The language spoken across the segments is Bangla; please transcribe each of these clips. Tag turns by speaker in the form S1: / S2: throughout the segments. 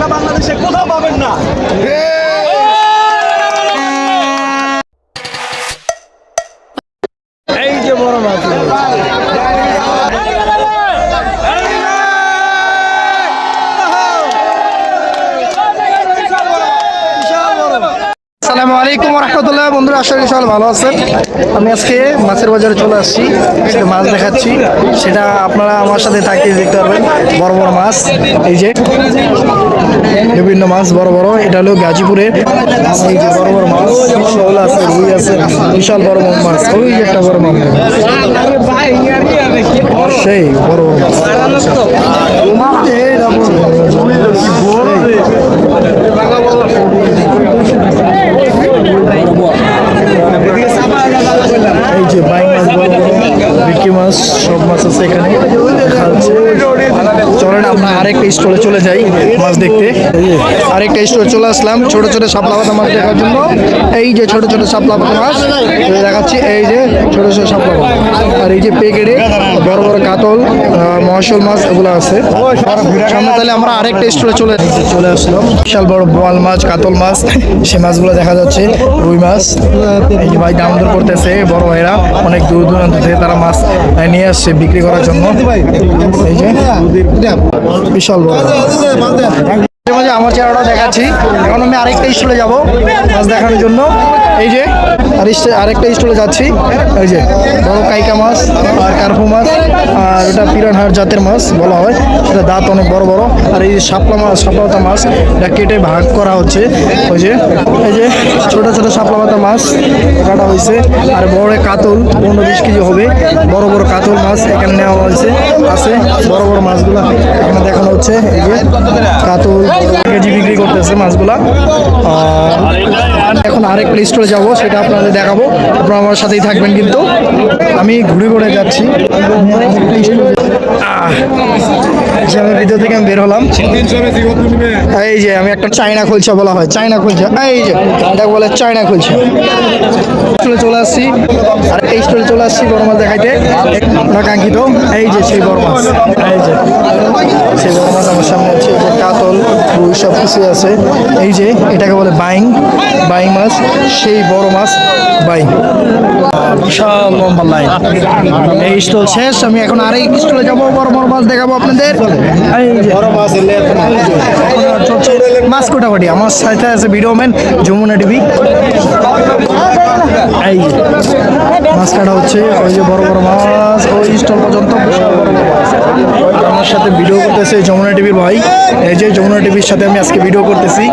S1: টাকা বাংলাদেশে কোথাও পাবেন না। এই যে বড় মাছ
S2: আসসালামু আলাইকুম রহমতুল্লাহ। বন্ধুরা, আশা করি সবাই ভালো আছেন। আমি আজকে মাছের বাজারে চলে আসছি, আজকে মাছ দেখাচ্ছি, সেটা আপনারা আমার সাথে থাকিয়ে দেখতে পারবেন। বড় বড় মাছ, এই যে বিভিন্ন মাছ বড় বড়, এটা হলো গাজীপুরে। এই যে বড় বড় মাছ, শোল আছে, রুই আছে, বিশাল বড় বড় মাছ। ওই যে একটা বড় মাছ, সেই বড় বড় মাছ। এই যে বাইং মাছ, বড় বড় ভিটকি মাছ, সব মাছ আছে এখানে দেখা যাচ্ছে। চলেন আমরা আরেকটা স্টলে চলে যাই মাছ দেখতে। আরেকটা স্টলে চলে আসলাম ছোট ছোট শাপলা পাতা মাছ দেখার জন্য। এই যে ছোট ছোট শাপলা পাতা মাছ দেখাচ্ছি, এই যে ছোট ছোট শাপলা পাতা, আর এই যে পেকেটে বড় বড় কাতল, মহাশোল মাছ এগুলো আছে সামনে। তাহলে আমরা আরেকটা স্টলে চলে আসলাম। বিশাল বড় বোয়াল মাছ, কাতল মাছ, সে মাছগুলো দেখা যাচ্ছে। রুই মাছ, এই যে ভাই দাম দর করতেছে, বড় ভাইরা অনেক দূর দূরান্ত থেকে তারা মাছ নিয়ে আসছে বিক্রি করার জন্য। এই যে বিশাল বড় মাঝে আমার চেহারাটা দেখাচ্ছি। এখন আমি আরেকটা স্টলে যাব মাছ দেখানোর জন্য। এই যে আরেকটা স্টলে যাচ্ছি। এই যে বড় কাইকা মাছ আর কার্পু মাছ, আর ওটা পিরানহার জাতের মাছ বলা হয়, সেটা দাঁত অনেক বড় বড়। আর এই যে শাপলাপাতা মাছ, এটা কেটে ভাগ করা হচ্ছে। ওই যে এই যে ছোট ছোট শাপলাপাতা মাছ কাটা হয়েছে। আর বড় কাতল 15-20 কেজি হবে, বড় বড় কাতল মাছ এখানে নেওয়া হয়েছে। আছে বড় বড় মাছগুলা এখানে দেখানো হচ্ছে। এই যে কাতল কেজি বিক্রি করতেছে মাছগুলা। এখন আরেকটা স্টলে যাব, সেটা আপনাদের দেখাবো, আপনারা আমার সাথেই থাকবেন। কিন্তু আমি ঘুরে ঘুরে যাচ্ছি। আমি ভিডিও থেকে আমি বের হলাম। এই যে আমি একটা চায়না খুলছা বলা হয়, চায়না খুলছা, এই যে এটা বলে চায়না খুলছা। চলে আসছি আর এই স্টলে চলে আসছি বড় মাছ দেখাইতে না কাঙ্ক্ষিত। এই যে সেই বড় মাছ, এই যে সেই বড় মাছ আমার সামনে আছে। এই যে কাতল, রুই সব কিছু আছে। এই যে এটাকে বলে বাইং মাছ, সেই বড় মাছ বাইং। বিশাল লম্বা লাইন। এই স্টল শেষ, আমি এখন আরেক স্টলে যাবো, বড় বড় মাছ দেখাবো আপনাদের। এই যে মাছ কোটাকুটি আমার সাথে আছে ভিডিওম্যান যমুনা টিভি। এই যে মাছ কাটা হচ্ছে, ওই যে বড় বড় মাছ ওই স্টল পর্যন্ত বিশাল বড় বড় মাছ। আর আমার সাথে ভিডিও করতেছে যমুনা টিভির ভাই। এই যে যমুনা টিভির সাথে আমি আজকে ভিডিও করতেছি।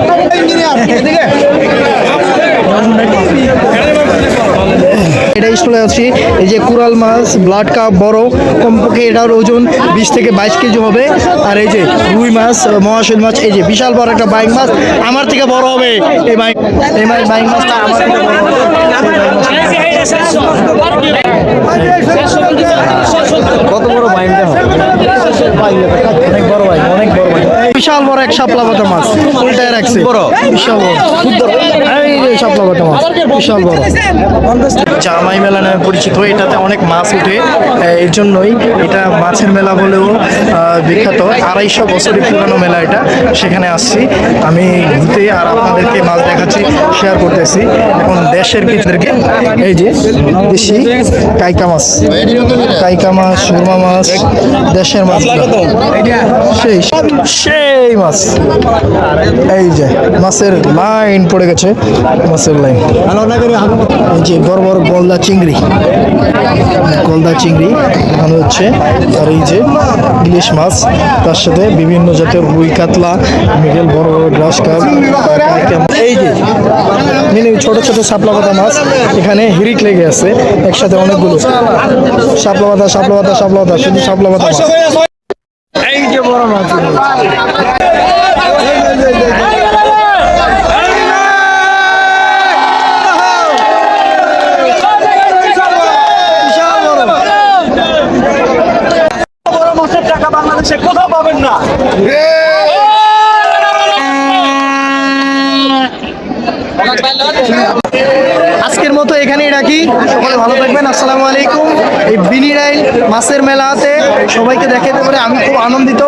S2: এটা স্টলে আছি। এই যে কুরাল মাছ, ব্লাড কাপ বড়, কমপক্ষে এটার ওজন 20 থেকে 22 কেজি হবে। আর এই যে রুই মাছ, মহাশোল মাছ, এই যে বিশাল বড় একটা বাইং মাছ, আমার থেকে বড় হবে এই বাইং মাছটা আমার থেকে বড় হবে। কত বড় বাইংটা হবে? অনেক বড় বাইং, অনেক বড় বাইং। বিশাল বড় এক শাপলাপাতা মাছ উল্টায় রাখছে, বিশাল বড়। এই যে শাপলাপাতা মাছ বিশাল বড়। জামাই মেলা নামে পরিচিত, এটাতে অনেক মাছ উঠে, এর জন্যই এটা মাছের মেলা বলেও বিখ্যাত। 250 বছরের পুরানো মেলা এটা। সেখানে আসছি আমি ঘুরতে আর আপনাদেরকে মাছ দেখাচ্ছি, শেয়ার করতেছি। এখন দেশের কিছুদেরকে এই যে দেশি কাইকা মাছ, সুরমা মাছ, দেশের মাছ, সেই মাছ। এই যে মাছের লাইন পড়ে গেছে, মাছের লাইন। এই যে বড় বড় গলদা চিংড়ি দেখানো হচ্ছে। আর এই যে ইলিশ মাছ, তার সাথে বিভিন্ন জাতের রুই, কাতলা, মৃগেল, বড় বড় গ্রাস কাপ। এই যে ছোট ছোট শাপলাপাতা মাছ, এখানে হিরিক লেগে আছে একসাথে অনেকগুলো শাপলাপাতা, শুধু শাপলাপাতা মাছ। এই যে বড় মাছ,
S1: টাকা বাংলাদেশে কোথাও পাবেন না।
S2: আজকের মতো এখানেই রাখি। সকলে ভালো থাকবেন। আসসালামু আলাইকুম। এই বিনিরাইল মাছের মেলাতে সবাইকে দেখাতে পারে আমি খুব আনন্দিত।